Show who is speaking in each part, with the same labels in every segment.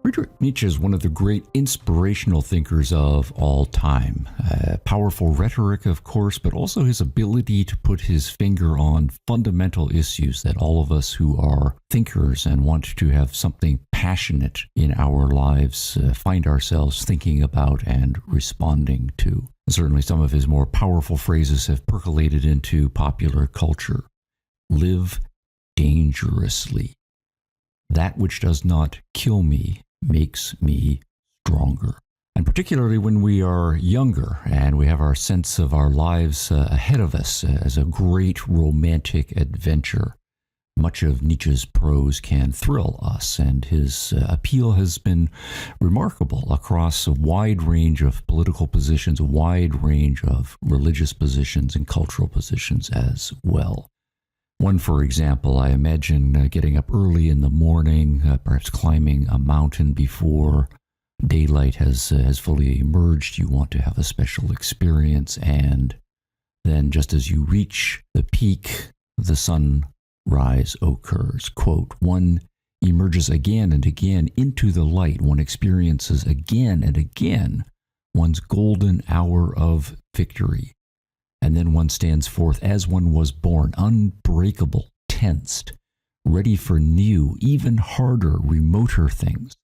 Speaker 1: Friedrich Nietzsche is one of the great inspirational thinkers of all time. Powerful rhetoric, of course, but also his ability to put his finger on fundamental issues that all of us who are thinkers and want to have something passionate in our lives find ourselves thinking about and responding to. And certainly some of his more powerful phrases have percolated into popular culture. Live dangerously. That which does not kill me makes me stronger. And particularly when we are younger and we have our sense of our lives ahead of us as a great romantic adventure, much of Nietzsche's prose can thrill us, and his appeal has been remarkable across a wide range of political positions, a wide range of religious positions and cultural positions as well. One, for example, I imagine getting up early in the morning, perhaps climbing a mountain before daylight has fully emerged. You want to have a special experience, and then just as you reach the peak, the sunrise occurs. Quote, one emerges again and again into the light. One experiences again and again one's golden hour of victory. And then one stands forth as one was born, unbreakable, tensed, ready for new, even harder, remoter things,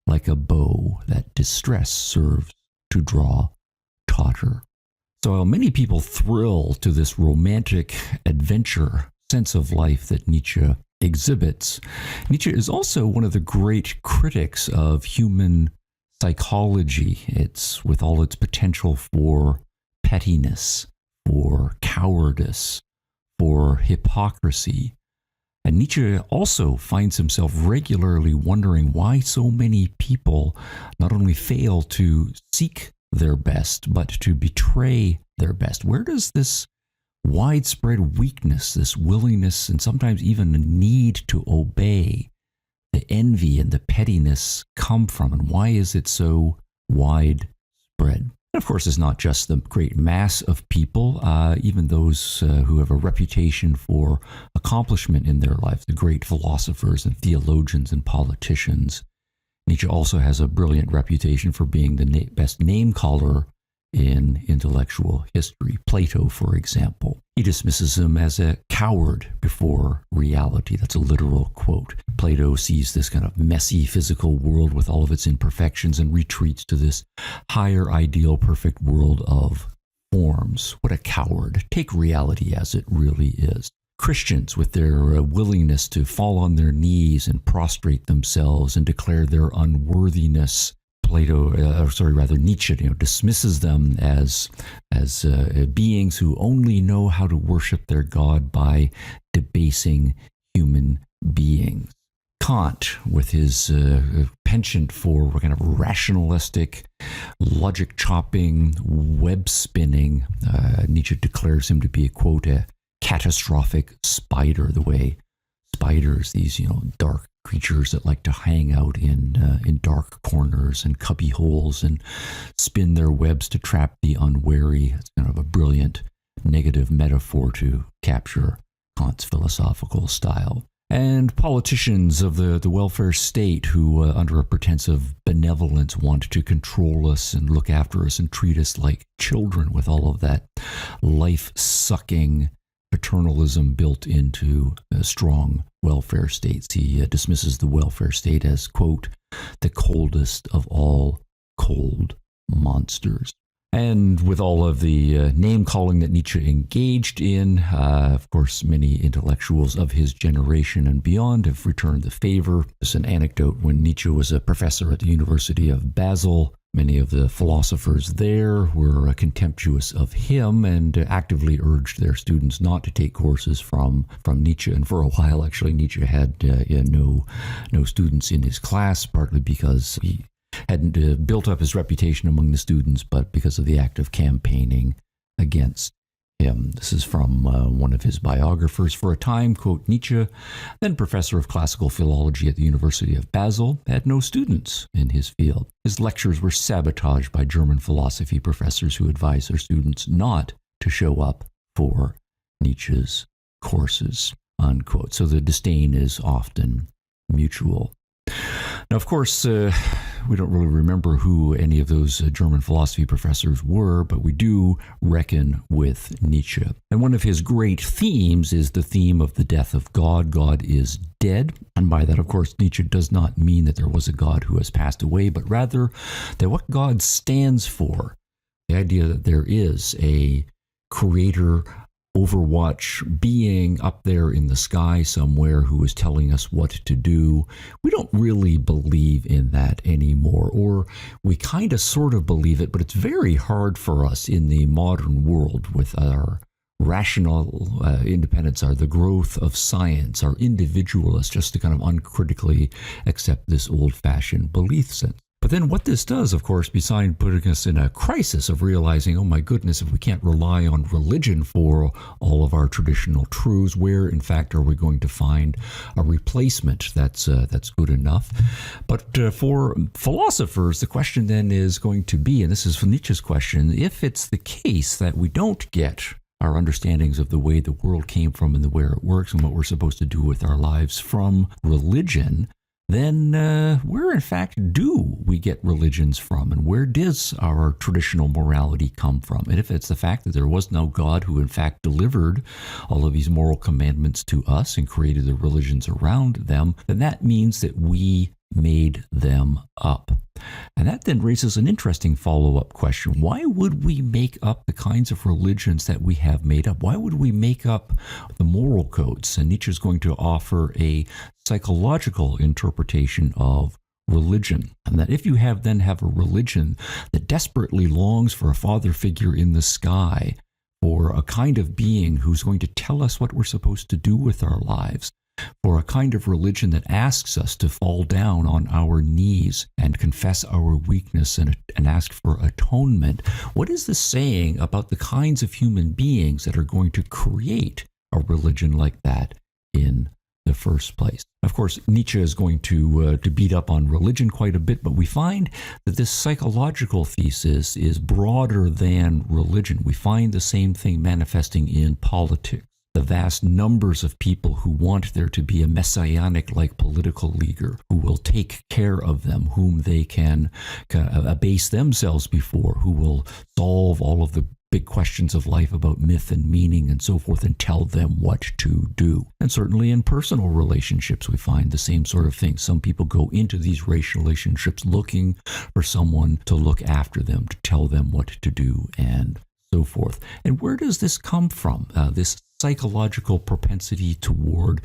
Speaker 1: like a bow that distress serves to draw tauter. So while many people thrill to this romantic adventure sense of life that Nietzsche exhibits, Nietzsche is also one of the great critics of human psychology. It's with all its potential for pettiness, for cowardice, for hypocrisy. And Nietzsche also finds himself regularly wondering why so many people not only fail to seek their best, but to betray their best. Where does this widespread weakness, this willingness, and sometimes even a need to obey, the envy and the pettiness come from? And why is it so widespread? And of course, it's not just the great mass of people, even those who have a reputation for accomplishment in their life, the great philosophers and theologians and politicians. Nietzsche also has a brilliant reputation for being the best name-caller in intellectual history. Plato, for example, he dismisses him as a coward before reality. That's a literal quote. Plato sees this kind of messy physical world with all of its imperfections and retreats to this higher ideal perfect world of forms. What a coward. Take reality as it really is. Christians, with their willingness to fall on their knees and prostrate themselves and declare their unworthiness, Nietzsche, dismisses them as beings who only know how to worship their God by debasing human beings. Kant, with his penchant for kind of rationalistic, logic-chopping, web-spinning, Nietzsche declares him to be, quote, a catastrophic spider, the way spiders, these dark creatures that like to hang out in dark corners and cubby holes and spin their webs to trap the unwary. It's kind of a brilliant negative metaphor to capture Kant's philosophical style. And politicians of the welfare state who, under a pretense of benevolence, want to control us and look after us and treat us like children with all of that life-sucking paternalism built into strong welfare states. He dismisses the welfare state as, quote, the coldest of all cold monsters. And with all of the name-calling that Nietzsche engaged in, of course, many intellectuals of his generation and beyond have returned the favor. There's an anecdote when Nietzsche was a professor at the University of Basel. Many of the philosophers there were contemptuous of him and actively urged their students not to take courses from Nietzsche. And for a while, actually, Nietzsche had no students in his class, partly because he hadn't built up his reputation among the students, but because of the act of campaigning against him. This is from one of his biographers. For a time, quote, Nietzsche, then professor of classical philology at the University of Basel, had no students in his field. His lectures were sabotaged by German philosophy professors who advised their students not to show up for Nietzsche's courses, unquote. So the disdain is often mutual. Now, of course, we don't really remember who any of those German philosophy professors were, but we do reckon with Nietzsche. And one of his great themes is the theme of the death of God. God is dead. And by that, of course, Nietzsche does not mean that there was a God who has passed away, but rather that what God stands for, the idea that there is a creator, overwatch being up there in the sky somewhere who is telling us what to do. We don't really believe in that anymore, or we kind of sort of believe it, but it's very hard for us in the modern world with our rational independence, the growth of science, our individualists, just to kind of uncritically accept this old-fashioned belief sense. But then what this does, of course, besides putting us in a crisis of realizing, oh my goodness, if we can't rely on religion for all of our traditional truths, where in fact are we going to find a replacement that's good enough? But for philosophers, the question then is going to be, and this is Nietzsche's question, if it's the case that we don't get our understandings of the way the world came from and the way it works and what we're supposed to do with our lives from religion, then where in fact do we get religions from, and where does our traditional morality come from? And if it's the fact that there was no God who in fact delivered all of these moral commandments to us and created the religions around them, then that means that we made them up. And that then raises an interesting follow-up question. Why would we make up the kinds of religions that we have made up? Why would we make up the moral codes? And Nietzsche is going to offer a psychological interpretation of religion. And that if you have a religion that desperately longs for a father figure in the sky, for a kind of being who's going to tell us what we're supposed to do with our lives, for a kind of religion that asks us to fall down on our knees and confess our weakness and ask for atonement, what is this saying about the kinds of human beings that are going to create a religion like that in the first place? Of course, Nietzsche is going to beat up on religion quite a bit, but we find that this psychological thesis is broader than religion. We find the same thing manifesting in politics. The vast numbers of people who want there to be a messianic-like political leader who will take care of them, whom they can abase themselves before, who will solve all of the big questions of life about myth and meaning and so forth and tell them what to do. And certainly in personal relationships, we find the same sort of thing. Some people go into these racial relationships looking for someone to look after them, to tell them what to do and so forth. And where does this come from? This psychological propensity toward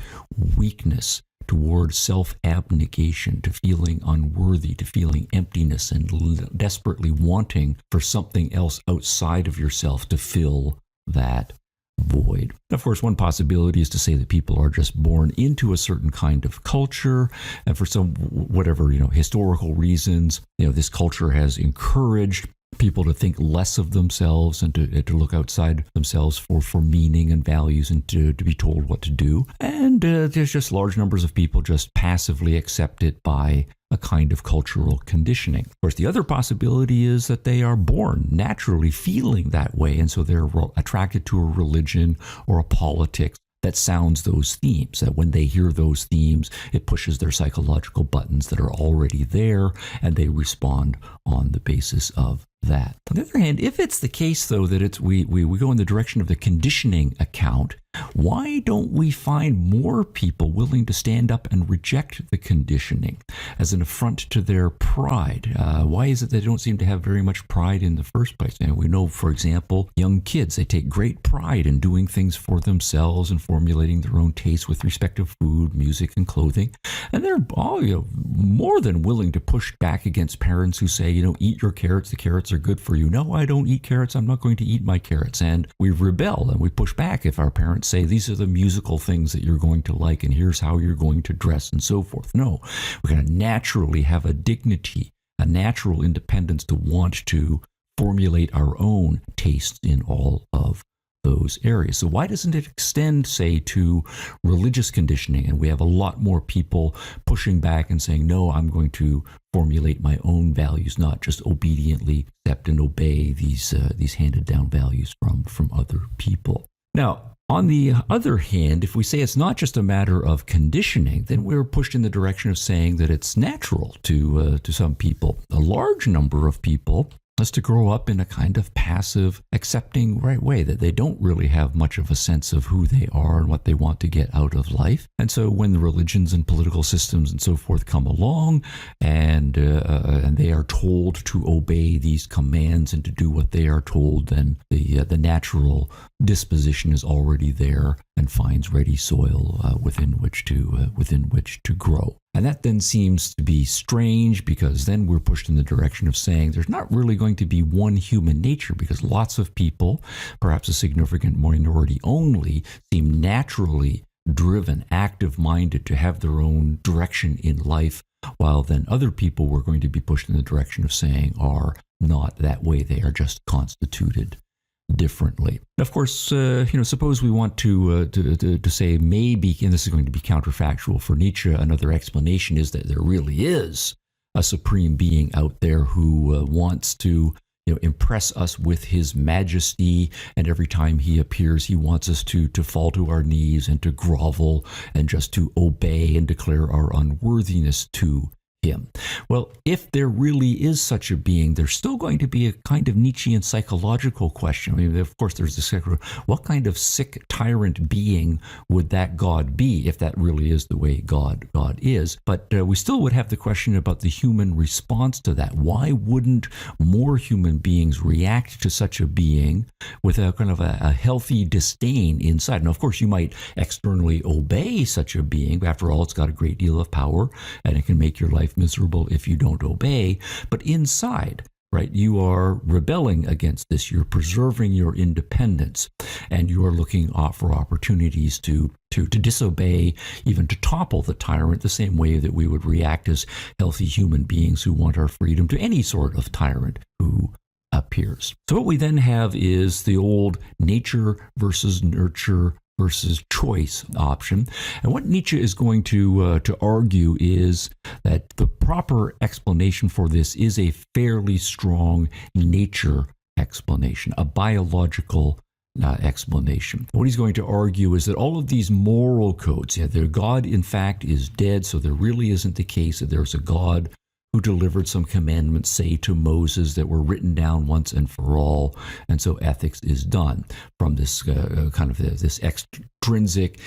Speaker 1: weakness, toward self-abnegation, to feeling unworthy, to feeling emptiness and desperately wanting for something else outside of yourself to fill that void. Of course, one possibility is to say that people are just born into a certain kind of culture, and for some whatever historical reasons, this culture has encouraged people to think less of themselves and to look outside themselves for meaning and values and to be told what to do. And there's just large numbers of people just passively accept it by a kind of cultural conditioning. Of course, the other possibility is that they are born naturally feeling that way, and so they're attracted to a religion or a politics that sounds those themes, that when they hear those themes, it pushes their psychological buttons that are already there, and they respond on the basis of that. On the other hand, if it's the case, though, that we go in the direction of the conditioning account, why don't we find more people willing to stand up and reject the conditioning as an affront to their pride? Why is it they don't seem to have very much pride in the first place? And we know, for example, young kids, they take great pride in doing things for themselves and formulating their own tastes with respect to food, music, and clothing. And they're all more than willing to push back against parents who say, eat your carrots, the carrots are good for you. No, I don't eat carrots, I'm not going to eat my carrots. And we rebel and we push back if our parents say these are the musical things that you're going to like and here's how you're going to dress and so forth. No, we're going to naturally have a dignity, a natural independence to want to formulate our own tastes in all of those areas. So why doesn't it extend, say, to religious conditioning? And we have a lot more people pushing back and saying, no, I'm going to formulate my own values, not just obediently accept and obey these handed down values from other people. Now, on the other hand, if we say it's not just a matter of conditioning, then we're pushed in the direction of saying that it's natural to some people. A large number of people is to grow up in a kind of passive, accepting right way, that they don't really have much of a sense of who they are and what they want to get out of life. And so when the religions and political systems and so forth come along and they are told to obey these commands and to do what they are told, then the natural disposition is already there and finds ready soil within which to grow. And that then seems to be strange, because then we're pushed in the direction of saying there's not really going to be one human nature, because lots of people, perhaps a significant minority only, seem naturally driven, active-minded, to have their own direction in life, while then other people we're going to be pushed in the direction of saying are not that way. They are just constituted differently. Of course, suppose we want to say maybe, and this is going to be counterfactual for Nietzsche, another explanation is that there really is a supreme being out there who wants to impress us with his majesty, and every time he appears, he wants us to fall to our knees and to grovel and just to obey and declare our unworthiness to him. Well, if there really is such a being, there's still going to be a kind of Nietzschean psychological question. I mean, of course, there's this, what kind of sick tyrant being would that God be if that really is the way God is? But we still would have the question about the human response to that. Why wouldn't more human beings react to such a being with a kind of a healthy disdain inside? Now, of course, you might externally obey such a being. After all, it's got a great deal of power, and it can make your life miserable if you don't obey. But inside, right, you are rebelling against this. You're preserving your independence, and you are looking for opportunities to disobey, even to topple the tyrant, the same way that we would react as healthy human beings who want our freedom to any sort of tyrant who appears. So what we then have is the old nature versus nurture versus choice option. And what Nietzsche is going to argue is that the proper explanation for this is a fairly strong nature explanation, a biological explanation. What he's going to argue is that all of these moral codes, their God in fact is dead, so there really isn't the case that there's a God who delivered some commandments, say, to Moses that were written down once and for all, and so ethics is done from this this extrinsic,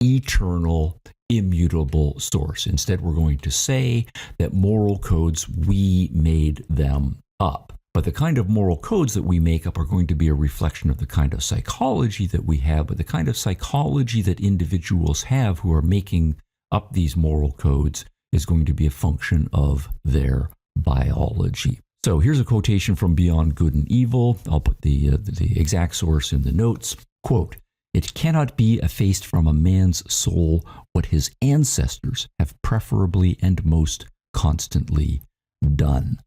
Speaker 1: eternal, immutable source. Instead, we're going to say that moral codes, we made them up. But the kind of moral codes that we make up are going to be a reflection of the kind of psychology that we have, but the kind of psychology that individuals have who are making up these moral codes is going to be a function of their biology. So here's a quotation from Beyond Good and Evil. I'll put the exact source in the notes. Quote, "It cannot be effaced from a man's soul what his ancestors have preferably and most constantly done."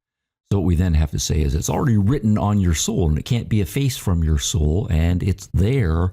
Speaker 1: So what we then have to say is it's already written on your soul, and it can't be effaced from your soul, and it's there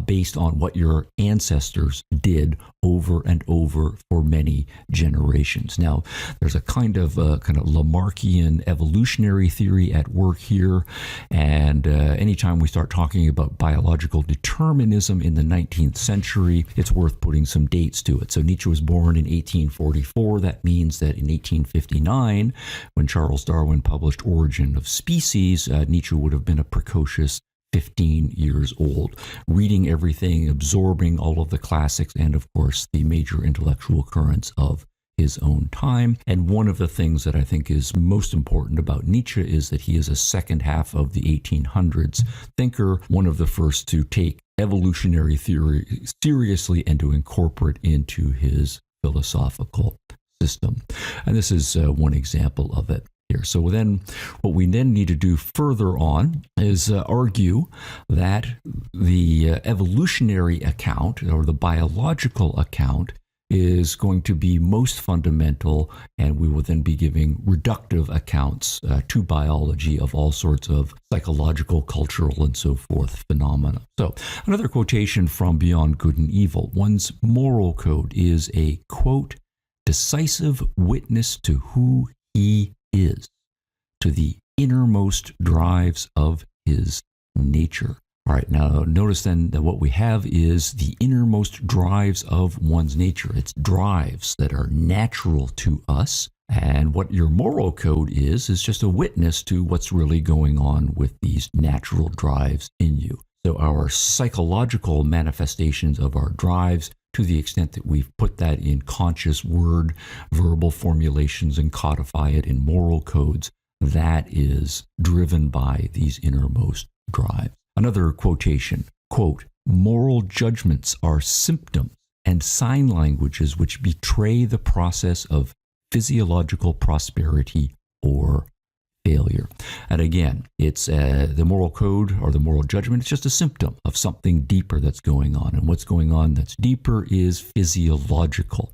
Speaker 1: based on what your ancestors did over and over for many generations. Now, there's a kind of Lamarckian evolutionary theory at work here, and anytime we start talking about biological determinism in the 19th century, it's worth putting some dates to it. So Nietzsche was born in 1844. That means that in 1859, when Charles Darwin published Origin of Species, Nietzsche would have been a precocious 15 years old, reading everything, absorbing all of the classics, and of course the major intellectual currents of his own time. And one of the things that I think is most important about Nietzsche is that he is a second half of the 1800s thinker, one of the first to take evolutionary theory seriously and to incorporate into his philosophical system. And this is one example of it here. So then what we then need to do further on is argue that the evolutionary account, or the biological account, is going to be most fundamental, and we will then be giving reductive accounts to biology of all sorts of psychological, cultural, and so forth phenomena. So another quotation from Beyond Good and Evil: "One's moral code is a, quote, decisive witness to who he is, to the innermost drives of his nature," All right, now notice then that what we have is the innermost drives of one's nature. It's drives that are natural to us. And what your moral code is just a witness to what's really going on with these natural drives in you. So our psychological manifestations of our drives, to the extent that we've put that in conscious word, verbal formulations and codify it in moral codes, that is driven by these innermost drives. Another quotation, quote, "Moral judgments are symptoms and sign languages which betray the process of physiological prosperity or failure." And again, it's the moral code or the moral judgment. It's just a symptom of something deeper that's going on. And what's going on that's deeper is physiological.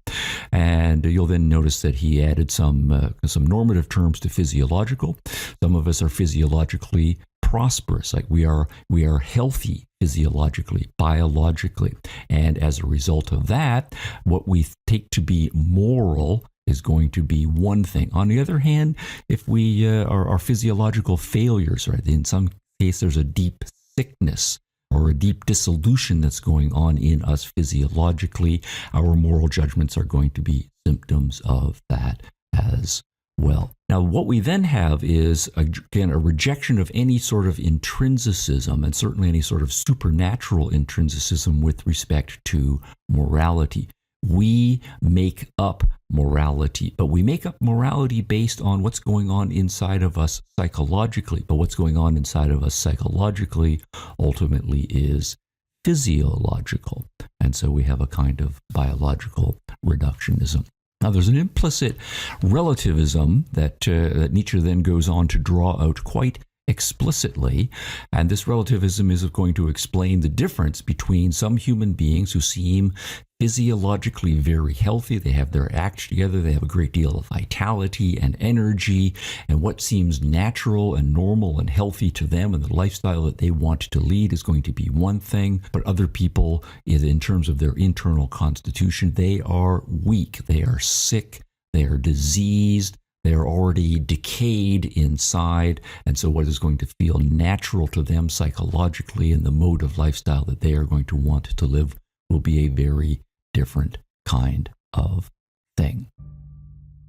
Speaker 1: And you'll then notice that he added some normative terms to physiological. Some of us are physiologically prosperous, like we are healthy physiologically, biologically. And as a result of that, what we take to be moral is going to be one thing. On the other hand, if we are physiological failures, right, in some case there's a deep sickness or a deep dissolution that's going on in us physiologically, our moral judgments are going to be symptoms of that as well. Now, what we then have is, again, a rejection of any sort of intrinsicism, and certainly any sort of supernatural intrinsicism with respect to morality. We make up morality, but we make up morality based on what's going on inside of us psychologically. But what's going on inside of us psychologically ultimately is physiological. And so we have a kind of biological reductionism. Now, there's an implicit relativism that Nietzsche then goes on to draw out quite explicitly, and this relativism is going to explain the difference between some human beings who seem physiologically very healthy. They have their act together. They have a great deal of vitality and energy, and what seems natural and normal and healthy to them and the lifestyle that they want to lead is going to be one thing. But other people, in terms of their internal constitution, they are weak. They are sick. They are diseased. They are already decayed inside. And so what is going to feel natural to them psychologically and the mode of lifestyle that they are going to want to live will be a very different kind of thing.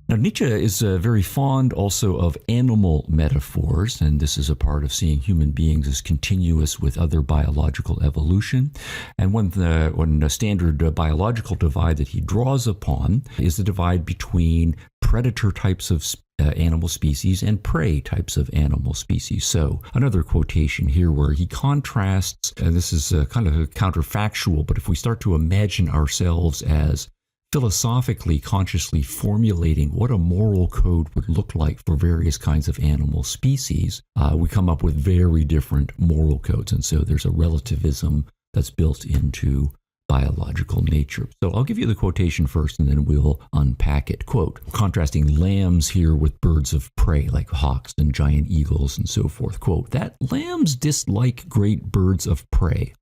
Speaker 1: Now, Nietzsche is very fond also of animal metaphors, and this is a part of seeing human beings as continuous with other biological evolution. And one standard biological divide that he draws upon is the divide between predator types of animal species and prey types of animal species. So another quotation here where he contrasts, and this is kind of counterfactual, but if we start to imagine ourselves as philosophically, consciously formulating what a moral code would look like for various kinds of animal species, we come up with very different moral codes. And so there's a relativism that's built into biological nature. So I'll give you the quotation first and then we'll unpack it. Quote, contrasting lambs here with birds of prey like hawks and giant eagles and so forth. Quote, that lambs dislike great birds of prey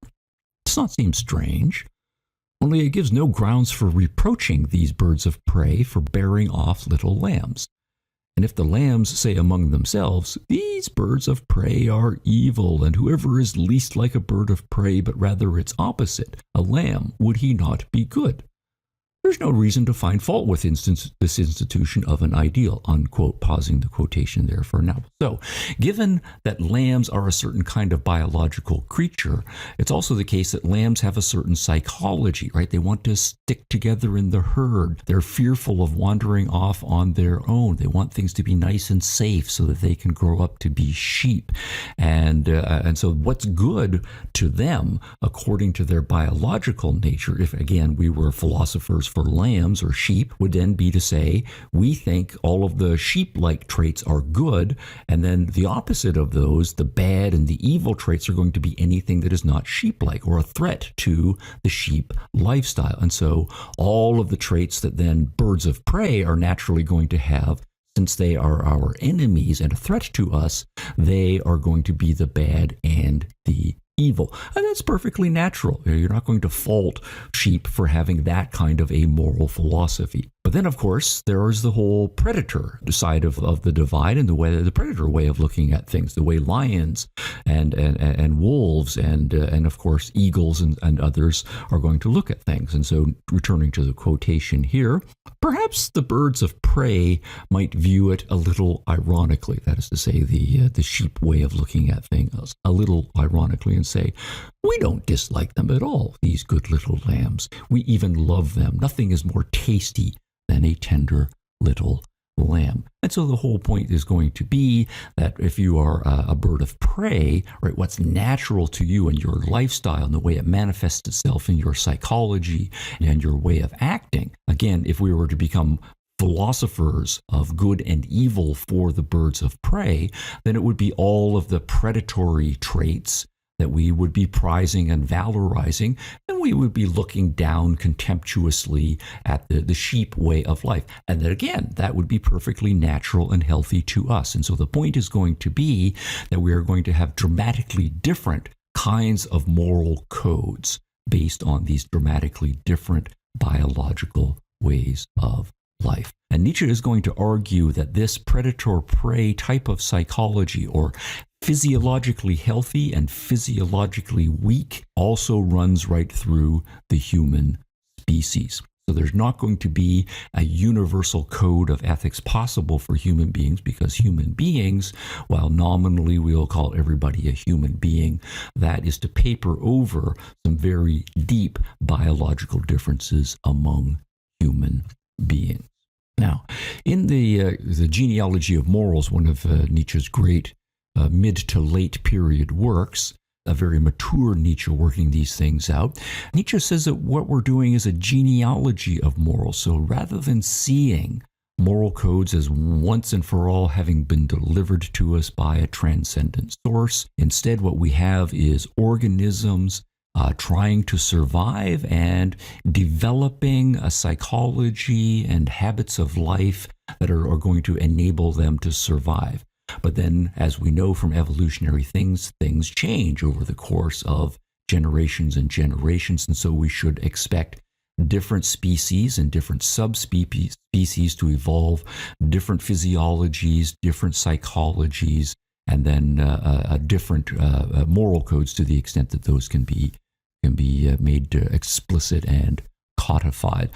Speaker 1: does not seem strange. Only it gives no grounds for reproaching these birds of prey for bearing off little lambs. And if the lambs say among themselves, these birds of prey are evil, and whoever is least like a bird of prey, but rather its opposite, a lamb, would he not be good? There's no reason to find fault with this institution of an ideal, unquote, pausing the quotation there for now. So, given that lambs are a certain kind of biological creature, it's also the case that lambs have a certain psychology, right? They want to stick together in the herd. They're fearful of wandering off on their own. They want things to be nice and safe so that they can grow up to be sheep. And so what's good to them, according to their biological nature, if, again, we were philosophers for lambs or sheep, would then be to say, we think all of the sheep-like traits are good, and then the opposite of those, the bad and the evil traits, are going to be anything that is not sheep-like or a threat to the sheep lifestyle. And so all of the traits that then birds of prey are naturally going to have, since they are our enemies and a threat to us, they are going to be the bad and the evil. And that's perfectly natural. You're not going to fault sheep for having that kind of a moral philosophy. But then, of course, there is the whole predator side of the divide, and the predator way of looking at things, the way lions and wolves and of course eagles and others are going to look at things. And so, returning to the quotation here, perhaps the birds of prey might view it a little ironically. That is to say, the sheep way of looking at things a little ironically, and say, we don't dislike them at all, these good little lambs. We even love them. Nothing is more tasty than a tender little lamb. And so the whole point is going to be that if you are a bird of prey, right, what's natural to you and your lifestyle and the way it manifests itself in your psychology and your way of acting. Again, if we were to become philosophers of good and evil for the birds of prey, then it would be all of the predatory traits that we would be prizing and valorizing, and we would be looking down contemptuously at the sheep way of life. And then again, that would be perfectly natural and healthy to us. And so the point is going to be that we are going to have dramatically different kinds of moral codes based on these dramatically different biological ways of life. And Nietzsche is going to argue that this predator-prey type of psychology, or physiologically healthy and physiologically weak, also runs right through the human species. So there's not going to be a universal code of ethics possible for human beings, because human beings, while nominally we'll call everybody a human being, that is to paper over some very deep biological differences among human beings. Now, in the genealogy of morals, one of Nietzsche's great mid to late period works, a very mature Nietzsche working these things out, Nietzsche says that what we're doing is a genealogy of morals. So rather than seeing moral codes as once and for all having been delivered to us by a transcendent source, instead what we have is organisms trying to survive and developing a psychology and habits of life that are going to enable them to survive. But then, as we know from evolutionary things change over the course of generations and generations, and so we should expect different species and different subspecies to evolve, different physiologies, different psychologies, and then different moral codes to the extent that those can be made explicit and codified.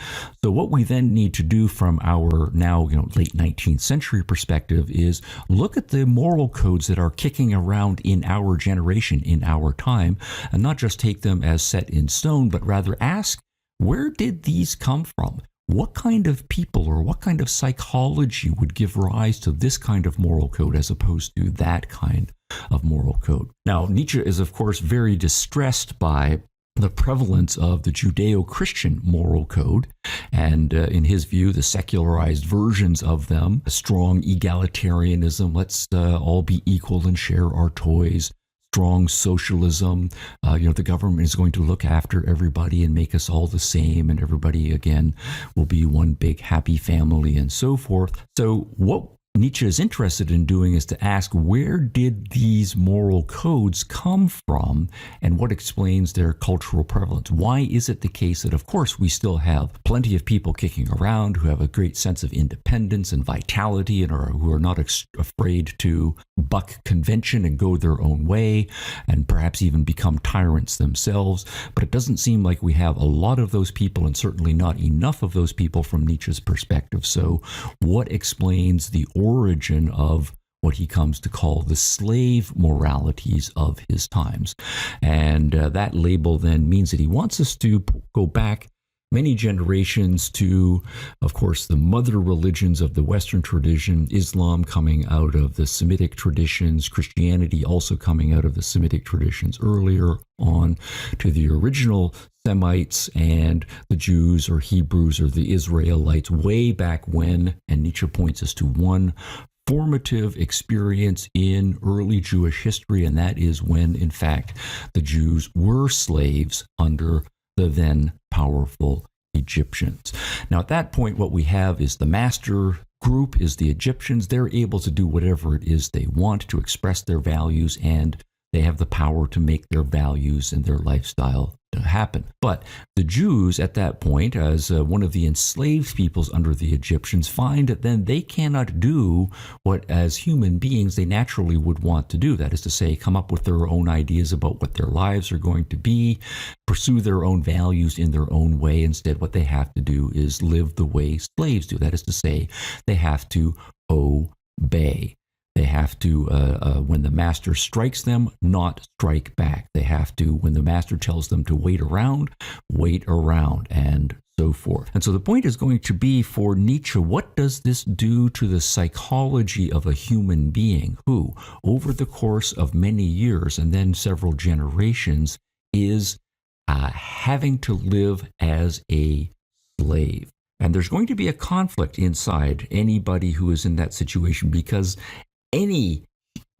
Speaker 1: So what we then need to do from our now late 19th century perspective is look at the moral codes that are kicking around in our generation, in our time, and not just take them as set in stone, but rather ask, where did these come from? What kind of people or what kind of psychology would give rise to this kind of moral code as opposed to that kind of moral code? Now, Nietzsche is, of course, very distressed by the prevalence of the Judeo-Christian moral code, and in his view, the secularized versions of them, a strong egalitarianism, let's all be equal and share our toys, strong socialism, the government is going to look after everybody and make us all the same, and everybody, again, will be one big happy family, and so forth. So what Nietzsche is interested in doing is to ask, where did these moral codes come from, and what explains their cultural prevalence? Why is it the case that, of course, we still have plenty of people kicking around who have a great sense of independence and vitality and who are not afraid to buck convention and go their own way and perhaps even become tyrants themselves? But it doesn't seem like we have a lot of those people, and certainly not enough of those people from Nietzsche's perspective. So what explains the origin of what he comes to call the slave moralities of his times? And that label then means that he wants us to go back many generations to, of course, the mother religions of the Western tradition, Islam coming out of the Semitic traditions, Christianity also coming out of the Semitic traditions earlier on, to the original Semites and the Jews or Hebrews or the Israelites way back when. And Nietzsche points us to one formative experience in early Jewish history, and that is when, in fact, the Jews were slaves under the then powerful Egyptians. Now, at that point, what we have is the master group is the Egyptians. They're able to do whatever it is they want to express their values, and they have the power to make their values and their lifestyle happen. But the Jews at that point, as one of the enslaved peoples under the Egyptians, find that then they cannot do what as human beings they naturally would want to do. That is to say, come up with their own ideas about what their lives are going to be, pursue their own values in their own way. Instead, what they have to do is live the way slaves do. That is to say, they have to obey. They have to, when the master strikes them, not strike back. They have to, when the master tells them to wait around, and so forth. And so the point is going to be for Nietzsche, what does this do to the psychology of a human being who, over the course of many years and then several generations, is having to live as a slave? And there's going to be a conflict inside anybody who is in that situation, because any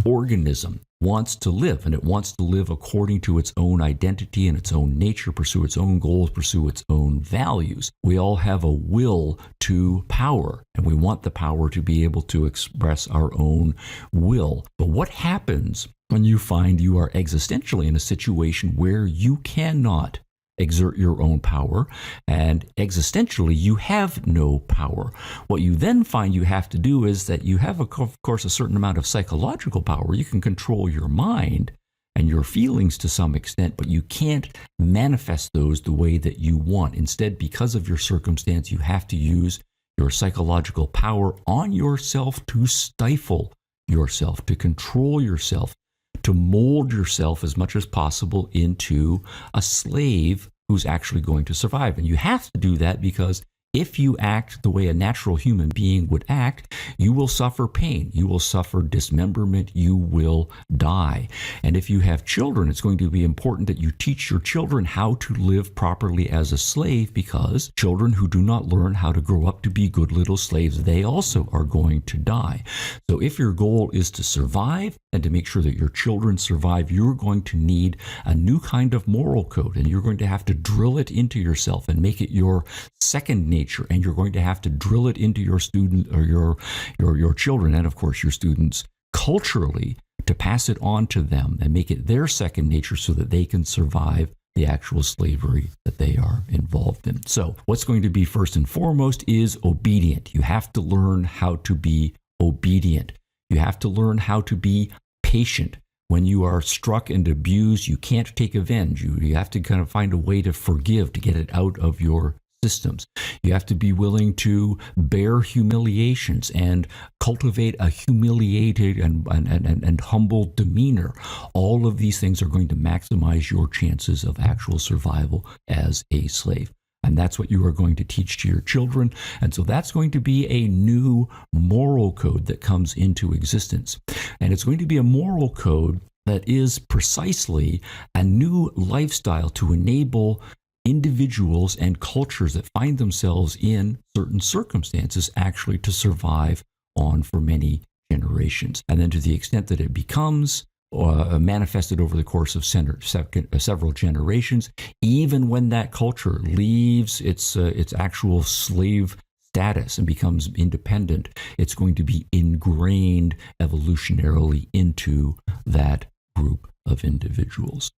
Speaker 1: organism wants to live, and it wants to live according to its own identity and its own nature, pursue its own goals, pursue its own values. We all have a will to power, and we want the power to be able to express our own will. But what happens when you find you are existentially in a situation where you cannot exert your own power, and existentially you have no power? What you then find you have to do is that you have, of course, a certain amount of psychological power. You can control your mind and your feelings to some extent, but you can't manifest those the way that you want. Instead, because of your circumstance, you have to use your psychological power on yourself to stifle yourself, to control yourself, to mold yourself as much as possible into a slave who's actually going to survive. And you have to do that because if you act the way a natural human being would act, you will suffer pain, you will suffer dismemberment, you will die. And if you have children, it's going to be important that you teach your children how to live properly as a slave, because children who do not learn how to grow up to be good little slaves, they also are going to die. So if your goal is to survive and to make sure that your children survive, you're going to need a new kind of moral code, and you're going to have to drill it into yourself and make it your second nature. And you're going to have to drill it into your student or your children, and of course your students, culturally, to pass it on to them and make it their second nature so that they can survive the actual slavery that they are involved in. So what's going to be first and foremost is obedient. You have to learn how to be obedient. You have to learn how to be patient. When you are struck and abused, you can't take revenge. You have to kind of find a way to forgive, to get it out of your systems. You have to be willing to bear humiliations and cultivate a humiliated and humble demeanor. All of these things are going to maximize your chances of actual survival as a slave. And that's what you are going to teach to your children. And so that's going to be a new moral code that comes into existence. And it's going to be a moral code that is precisely a new lifestyle to enable individuals and cultures that find themselves in certain circumstances actually to survive on for many generations. And then to the extent that it becomes manifested over the course of several generations, even when that culture leaves its actual slave status and becomes independent, it's going to be ingrained evolutionarily into that group of individuals.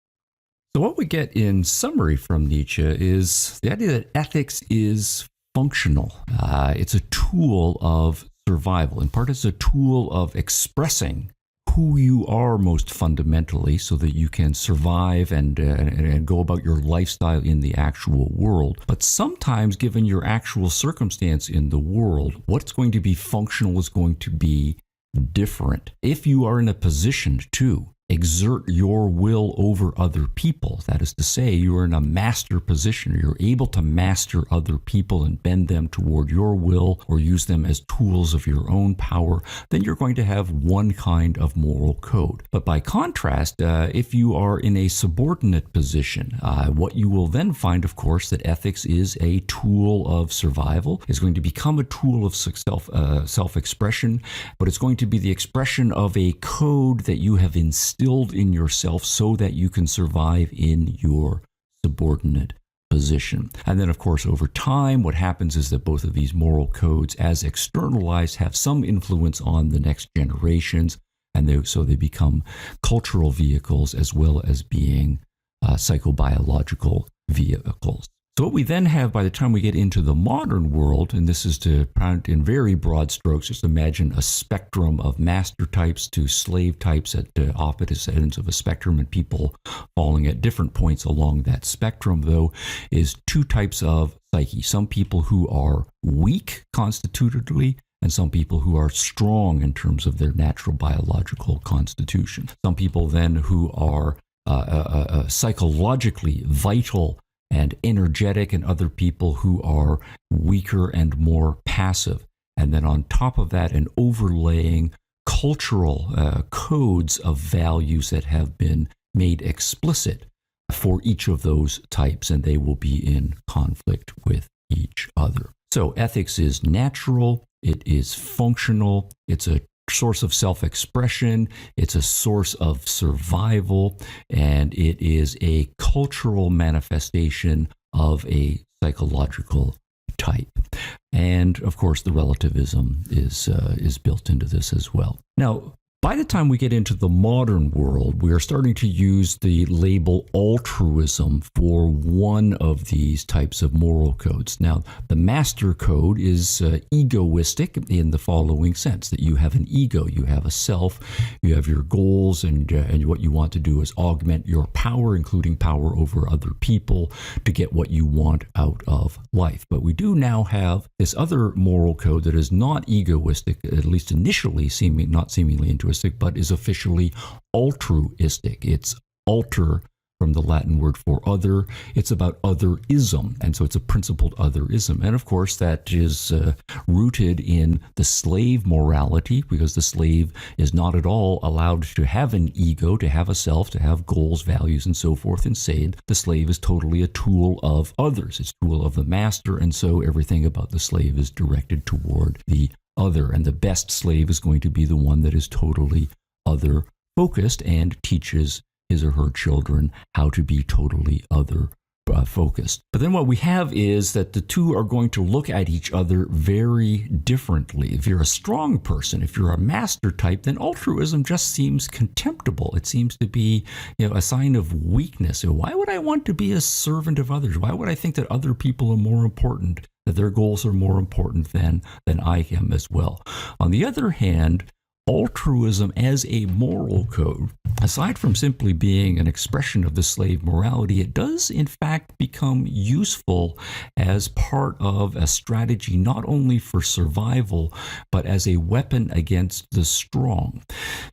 Speaker 1: So what we get in summary from Nietzsche is the idea that ethics is functional. It's a tool of survival. In part, it's a tool of expressing who you are most fundamentally so that you can survive and go about your lifestyle in the actual world. But sometimes, given your actual circumstance in the world, what's going to be functional is going to be different. If you are in a position to exert your will over other people, that is to say, you are in a master position, you're able to master other people and bend them toward your will or use them as tools of your own power, then you're going to have one kind of moral code. But by contrast, if you are in a subordinate position, what you will then find, of course, that ethics is a tool of survival, is going to become a tool of self-expression, but it's going to be the expression of a code that you have instilled in yourself so that you can survive in your subordinate position. And then, of course, over time, what happens is that both of these moral codes, as externalized, have some influence on the next generations, and so they become cultural vehicles as well as being psychobiological vehicles. So what we then have by the time we get into the modern world, and this is to put in very broad strokes, just imagine a spectrum of master types to slave types at the opposite ends of a spectrum, and people falling at different points along that spectrum, though, is two types of psyche. Some people who are weak constitutively, and some people who are strong in terms of their natural biological constitution. Some people then who are psychologically vital and energetic, and other people who are weaker and more passive. And then on top of that, an overlaying cultural codes of values that have been made explicit for each of those types, and they will be in conflict with each other. So ethics is natural, it is functional, it's a source of self-expression, it's a source of survival, and it is a cultural manifestation of a psychological type. And of course, the relativism is built into this as well. Now, by the time we get into the modern world, we are starting to use the label altruism for one of these types of moral codes. Now, the master code is egoistic in the following sense, that you have an ego, you have a self, you have your goals, and what you want to do is augment your power, including power over other people, to get what you want out of life. But we do now have this other moral code that is not egoistic, at least initially not seemingly altruistic, but is officially altruistic. It's alter from the Latin word for other. It's about otherism, and so it's a principled otherism. And of course, that is rooted in the slave morality, because the slave is not at all allowed to have an ego, to have a self, to have goals, values, and so forth. Instead, the slave is totally a tool of others. It's a tool of the master, and so everything about the slave is directed toward the other. And the best slave is going to be the one that is totally other focused and teaches his or her children how to be totally other focused. But then what we have is that the two are going to look at each other very differently. If you're a strong person, if you're a master type, then altruism just seems contemptible. It seems to be, a sign of weakness. Why would I want to be a servant of others? Why would I think that other people are more important, that their goals are more important than I am as well? On the other hand, altruism as a moral code, aside from simply being an expression of the slave morality, it does in fact become useful as part of a strategy not only for survival, but as a weapon against the strong.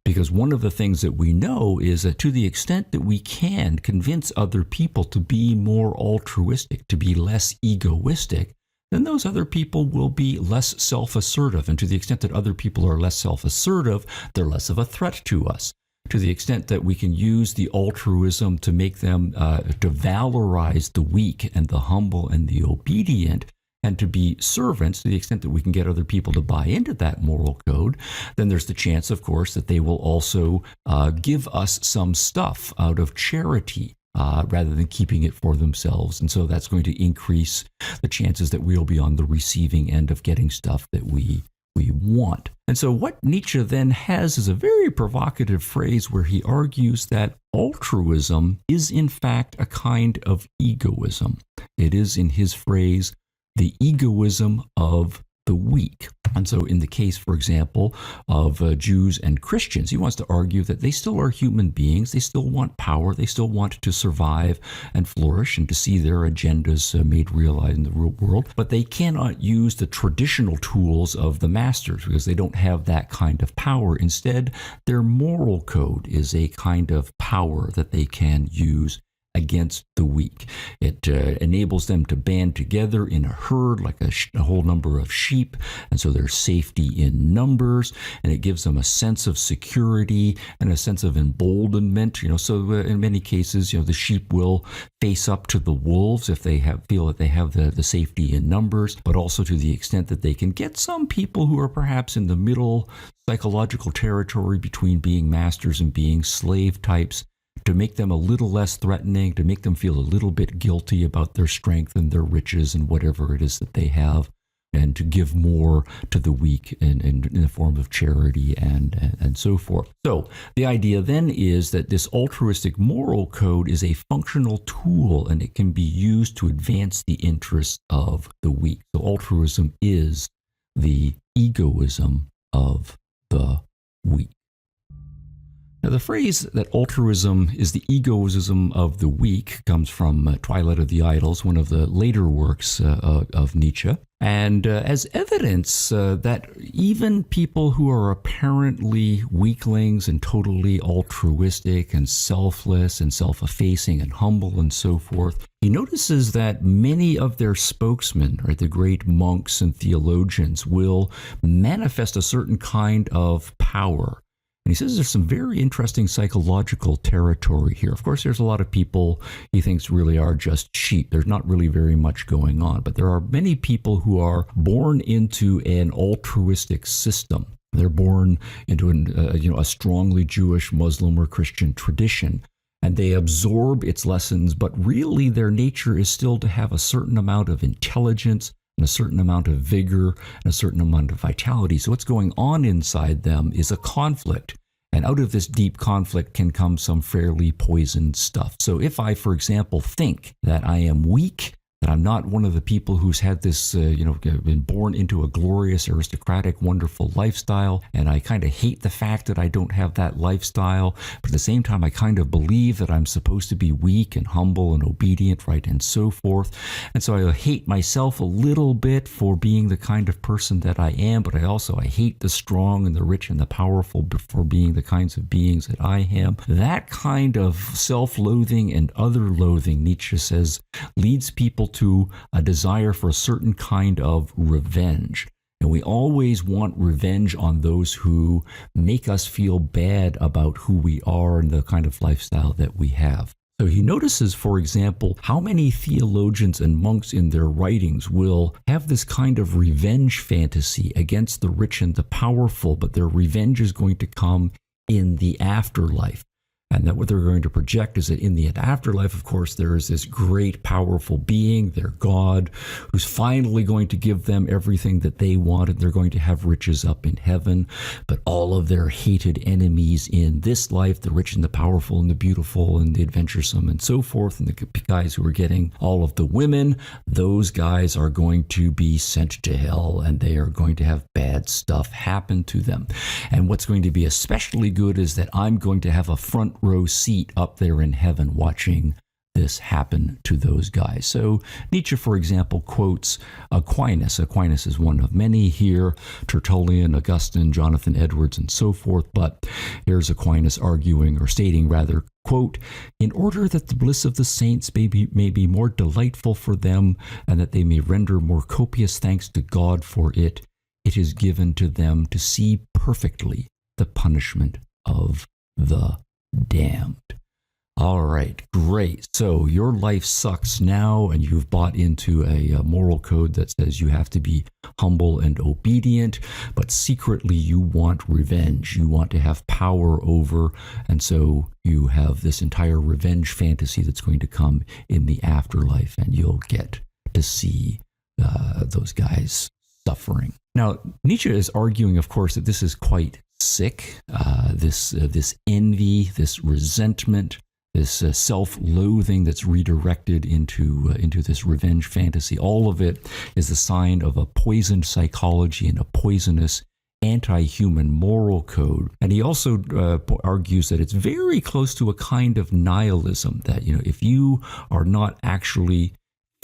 Speaker 1: Because one of the things that we know is that to the extent that we can convince other people to be more altruistic, to be less egoistic, then those other people will be less self-assertive. And to the extent that other people are less self-assertive, they're less of a threat to us. To the extent that we can use the altruism to make them, to valorize the weak and the humble and the obedient, and to be servants, to the extent that we can get other people to buy into that moral code, then there's the chance, of course, that they will also give us some stuff out of charity, rather than keeping it for themselves. And so that's going to increase the chances that we'll be on the receiving end of getting stuff that we want. And so what Nietzsche then has is a very provocative phrase where he argues that altruism is in fact a kind of egoism. It is, in his phrase, the egoism of the weak. And so in the case, for example, of Jews and Christians, he wants to argue that they still are human beings. They still want power. They still want to survive and flourish and to see their agendas made realized in the real world. But they cannot use the traditional tools of the masters because they don't have that kind of power. Instead, their moral code is a kind of power that they can use against the weak. It enables them to band together in a herd like a whole number of sheep, and so there's safety in numbers, and it gives them a sense of security and a sense of emboldenment. So in many cases, the sheep will face up to the wolves if they feel that they have the safety in numbers, but also to the extent that they can get some people who are perhaps in the middle psychological territory between being masters and being slave types, to make them a little less threatening, to make them feel a little bit guilty about their strength and their riches and whatever it is that they have and to give more to the weak in the form of charity and so forth. So the idea then is that this altruistic moral code is a functional tool, and it can be used to advance the interests of the weak. So altruism is the egoism of the weak. Now, the phrase that altruism is the egoism of the weak comes from Twilight of the Idols, one of the later works of Nietzsche. And as evidence that even people who are apparently weaklings and totally altruistic and selfless and self-effacing and humble and so forth, he notices that many of their spokesmen, right, the great monks and theologians, will manifest a certain kind of power. And he says there's some very interesting psychological territory here. Of course, there's a lot of people he thinks really are just sheep. There's not really very much going on. But there are many people who are born into an altruistic system. They're born into a strongly Jewish, Muslim, or Christian tradition. And they absorb its lessons, but really their nature is still to have a certain amount of intelligence and a certain amount of vigor and a certain amount of vitality. So what's going on inside them is a conflict. And out of this deep conflict can come some fairly poisoned stuff. So if I, for example, think that I am weak, that I'm not one of the people who's had this, been born into a glorious, aristocratic, wonderful lifestyle, and I kind of hate the fact that I don't have that lifestyle, but at the same time, I kind of believe that I'm supposed to be weak and humble and obedient, right, and so forth. And so I hate myself a little bit for being the kind of person that I am, but I hate the strong and the rich and the powerful for being the kinds of beings that I am. That kind of self-loathing and other loathing, Nietzsche says, leads people to a desire for a certain kind of revenge. And we always want revenge on those who make us feel bad about who we are and the kind of lifestyle that we have. So he notices, for example, how many theologians and monks in their writings will have this kind of revenge fantasy against the rich and the powerful, but their revenge is going to come in the afterlife. And that what they're going to project is that in the afterlife, of course, there is this great, powerful being, their God, who's finally going to give them everything that they want, and they're going to have riches up in heaven. But all of their hated enemies in this life, the rich and the powerful and the beautiful and the adventuresome and so forth, and the guys who are getting all of the women, those guys are going to be sent to hell, and they are going to have bad stuff happen to them. And what's going to be especially good is that I'm going to have a front row seat up there in heaven watching this happen to those guys. So Nietzsche, for example, quotes Aquinas. Aquinas is one of many here, Tertullian, Augustine, Jonathan Edwards, and so forth. But here's Aquinas arguing, or stating rather, quote, "In order that the bliss of the saints may be more delightful for them, and that they may render more copious thanks to God for it, it is given to them to see perfectly the punishment of the damned." All right, great. So your life sucks now, and you've bought into a moral code that says you have to be humble and obedient, but secretly you want revenge. You want to have power over, and so you have this entire revenge fantasy that's going to come in the afterlife, and you'll get to see those guys suffering. Now, Nietzsche is arguing, of course, that this is quite sick, this envy, this resentment, this self-loathing that's redirected into this revenge fantasy. All of it is a sign of a poisoned psychology and a poisonous anti-human moral code. And he also argues that it's very close to a kind of nihilism, that, if you are not actually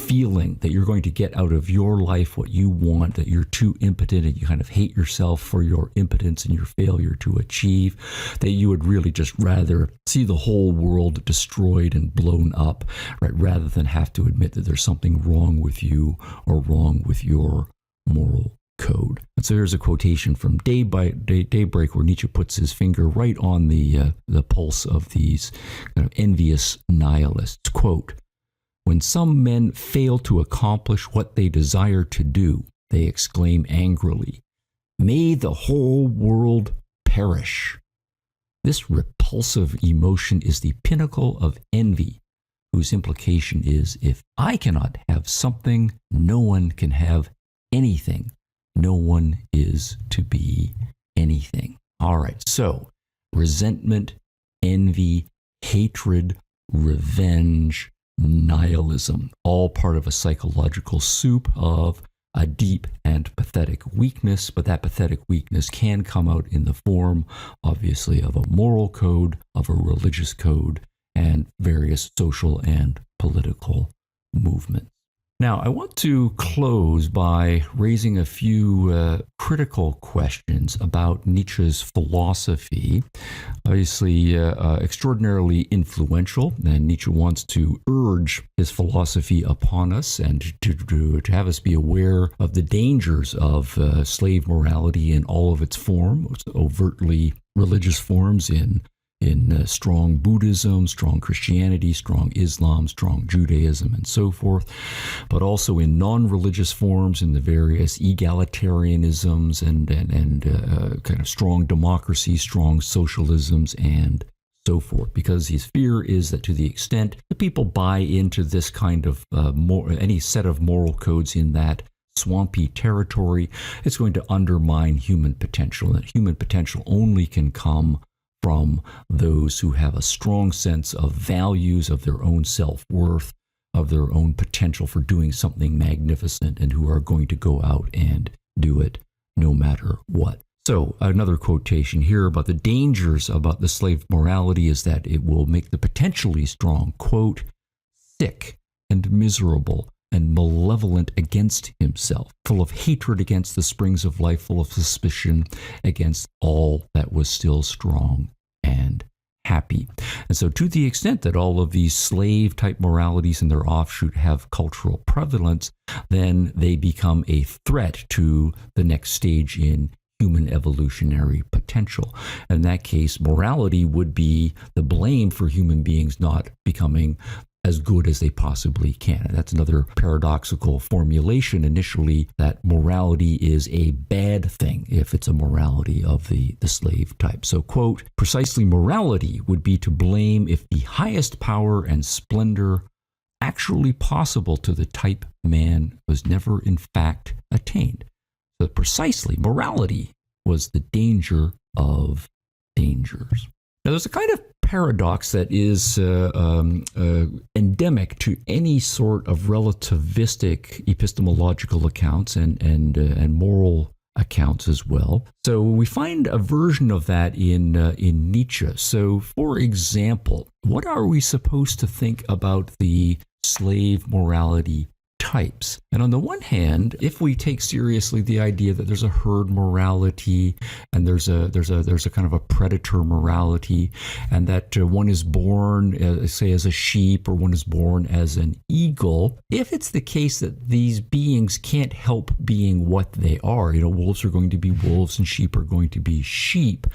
Speaker 1: feeling that you're going to get out of your life what you want, that you're too impotent and you kind of hate yourself for your impotence and your failure to achieve, that you would really just rather see the whole world destroyed and blown up, right, rather than have to admit that there's something wrong with you or wrong with your moral code. And so here's a quotation from Daybreak, where Nietzsche puts his finger right on the pulse of these kind of envious nihilists. Quote, "When some men fail to accomplish what they desire to do, they exclaim angrily, 'May the whole world perish.' This repulsive emotion is the pinnacle of envy, whose implication is, if I cannot have something, no one can have anything. No one is to be anything. All right, so resentment, envy, hatred, revenge, nihilism, all part of a psychological soup of a deep and pathetic weakness, but that pathetic weakness can come out in the form, obviously, of a moral code, of a religious code, and various social and political movements. Now, I want to close by raising a few critical questions about Nietzsche's philosophy. Obviously, extraordinarily influential, and Nietzsche wants to urge his philosophy upon us and to have us be aware of the dangers of slave morality in all of its forms, overtly religious forms in strong Buddhism, strong Christianity, strong Islam, strong Judaism, and so forth, but also in non-religious forms in the various egalitarianisms and kind of strong democracy, strong socialisms, and so forth. Because his fear is that to the extent that people buy into this kind of any set of moral codes in that swampy territory, it's going to undermine human potential, and that human potential only can come from those who have a strong sense of values, of their own self-worth, of their own potential for doing something magnificent, and who are going to go out and do it no matter what. So another quotation here about the dangers about the slave morality is that it will make the potentially strong, quote, sick and miserable and malevolent against himself, full of hatred against the springs of life, full of suspicion against all that was still strong and happy. And so to the extent that all of these slave-type moralities and their offshoot have cultural prevalence, then they become a threat to the next stage in human evolutionary potential. In that case, morality would be the blame for human beings not becoming as good as they possibly can. And that's another paradoxical formulation initially, that morality is a bad thing if it's a morality of the slave type. So, quote, precisely morality would be to blame if the highest power and splendor actually possible to the type man was never in fact attained. So precisely morality was the danger of dangers. Now, there's a kind of paradox that is endemic to any sort of relativistic epistemological accounts and moral accounts as well. So we find a version of that in Nietzsche. So, for example, what are we supposed to think about the slave morality types? And on the one hand, if we take seriously the idea that there's a herd morality and there's a kind of a predator morality, and that one is born, say, as a sheep, or one is born as an eagle, if it's the case that these beings can't help being what they are, wolves are going to be wolves and sheep are going to be sheep,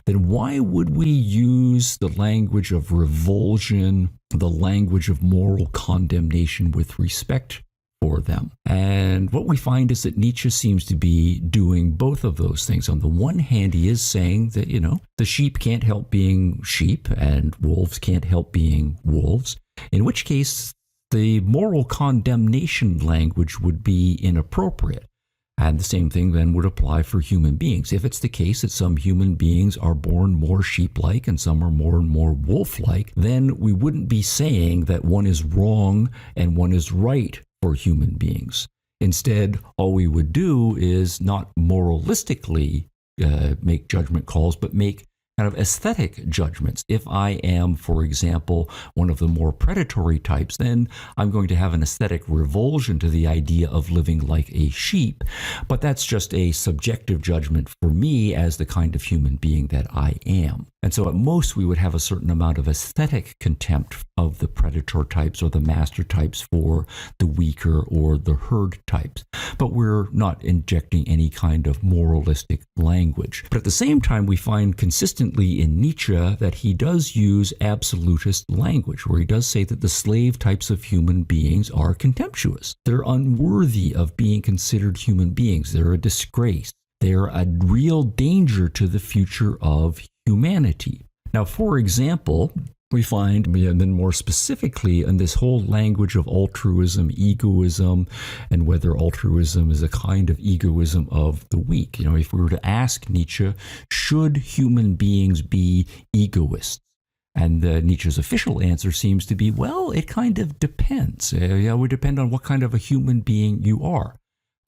Speaker 1: then why would we use the language of revulsion, the language of moral condemnation with respect for them? And what we find is that Nietzsche seems to be doing both of those things. On the one hand, he is saying that, the sheep can't help being sheep and wolves can't help being wolves, in which case the moral condemnation language would be inappropriate. And the same thing then would apply for human beings. If it's the case that some human beings are born more sheep-like and some are more and more wolf-like, then we wouldn't be saying that one is wrong and one is right for human beings. Instead, all we would do is not moralistically make judgment calls, but make kind of aesthetic judgments. If I am, for example, one of the more predatory types, then I'm going to have an aesthetic revulsion to the idea of living like a sheep. But that's just a subjective judgment for me as the kind of human being that I am. And so at most, we would have a certain amount of aesthetic contempt of the predator types or the master types for the weaker or the herd types. But we're not injecting any kind of moralistic language. But at the same time, we find consistently in Nietzsche that he does use absolutist language, where he does say that the slave types of human beings are contemptuous. They're unworthy of being considered human beings. They're a disgrace. They're a real danger to the future of humanity. Now, for example, we find, and then more specifically in this whole language of altruism, egoism, and whether altruism is a kind of egoism of the weak. If we were to ask Nietzsche, should human beings be egoists? And Nietzsche's official answer seems to be, well, it kind of depends. It would depend on what kind of a human being you are.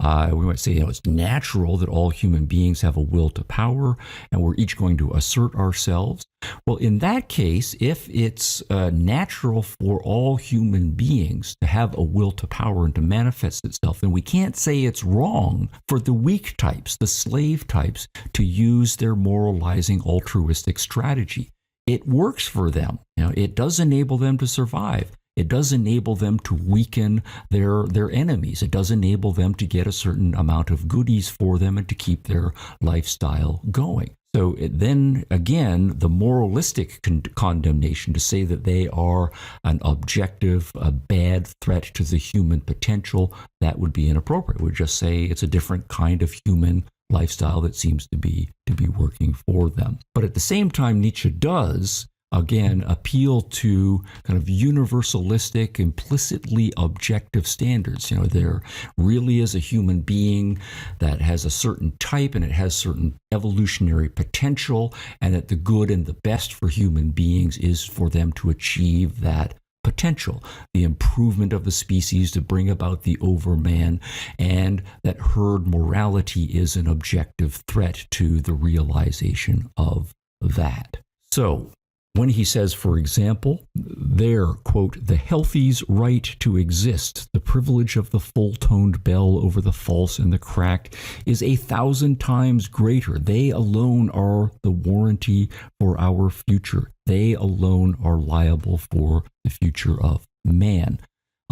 Speaker 1: We might say, it's natural that all human beings have a will to power, and we're each going to assert ourselves. Well, in that case, if it's natural for all human beings to have a will to power and to manifest itself, then we can't say it's wrong for the weak types, the slave types, to use their moralizing altruistic strategy. It works for them. It does enable them to survive. It does enable them to weaken their enemies. It does enable them to get a certain amount of goodies for them and to keep their lifestyle going. So then again, the moralistic condemnation to say that they are an objective, a bad threat to the human potential, that would be inappropriate. We'd just say it's a different kind of human lifestyle that seems to be working for them. But at the same time, Nietzsche does again appeal to kind of universalistic, implicitly objective standards. There really is a human being that has a certain type and it has certain evolutionary potential, and that the good and the best for human beings is for them to achieve that potential, the improvement of the species to bring about the overman, and that herd morality is an objective threat to the realization of that. So when he says, for example, there, quote, the healthy's right to exist, the privilege of the full-toned bell over the false and the cracked, is 1,000 times greater. They alone are the warranty for our future. They alone are liable for the future of man.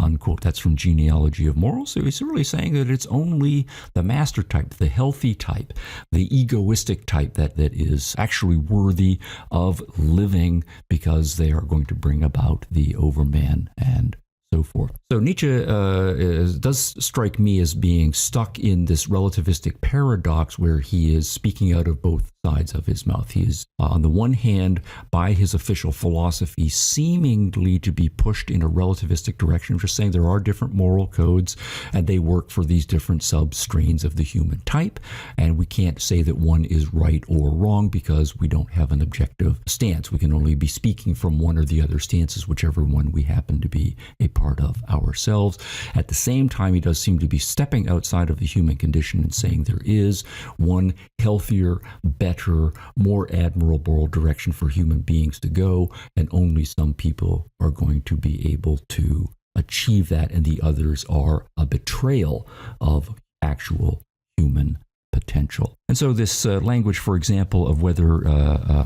Speaker 1: Unquote. That's from Genealogy of Morals. So he's really saying that it's only the master type, the healthy type, the egoistic type that is actually worthy of living, because they are going to bring about the overman and so forth. So Nietzsche does strike me as being stuck in this relativistic paradox where he is speaking out of both sides of his mouth. He is, on the one hand, by his official philosophy, seemingly to be pushed in a relativistic direction, just saying there are different moral codes and they work for these different sub-strains of the human type, and we can't say that one is right or wrong because we don't have an objective stance. We can only be speaking from one or the other stances, whichever one we happen to be a part of ourselves. At the same time, he does seem to be stepping outside of the human condition and saying there is one healthier, better, more admirable direction for human beings to go, and only some people are going to be able to achieve that, and the others are a betrayal of actual human potential. And so this language, for example, of whether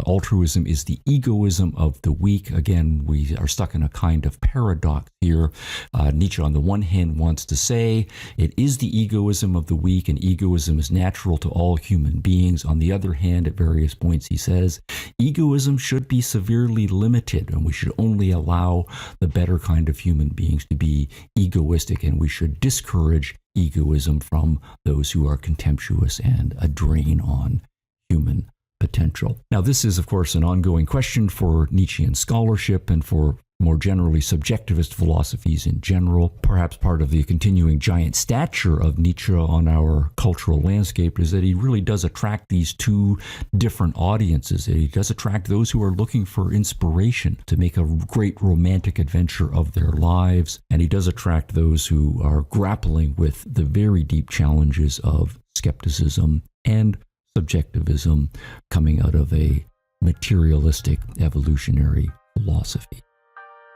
Speaker 1: altruism is the egoism of the weak, again, we are stuck in a kind of paradox here. Nietzsche, on the one hand, wants to say it is the egoism of the weak, and egoism is natural to all human beings. On the other hand, at various points, he says egoism should be severely limited, and we should only allow the better kind of human beings to be egoistic, and we should discourage egoism from those who are contemptuous and a drain on human potential. Now, this is, of course, an ongoing question for Nietzschean scholarship and for more generally subjectivist philosophies in general. Perhaps part of the continuing giant stature of Nietzsche on our cultural landscape is that he really does attract these two different audiences. He does attract those who are looking for inspiration to make a great romantic adventure of their lives, and he does attract those who are grappling with the very deep challenges of skepticism and subjectivism coming out of a materialistic evolutionary philosophy.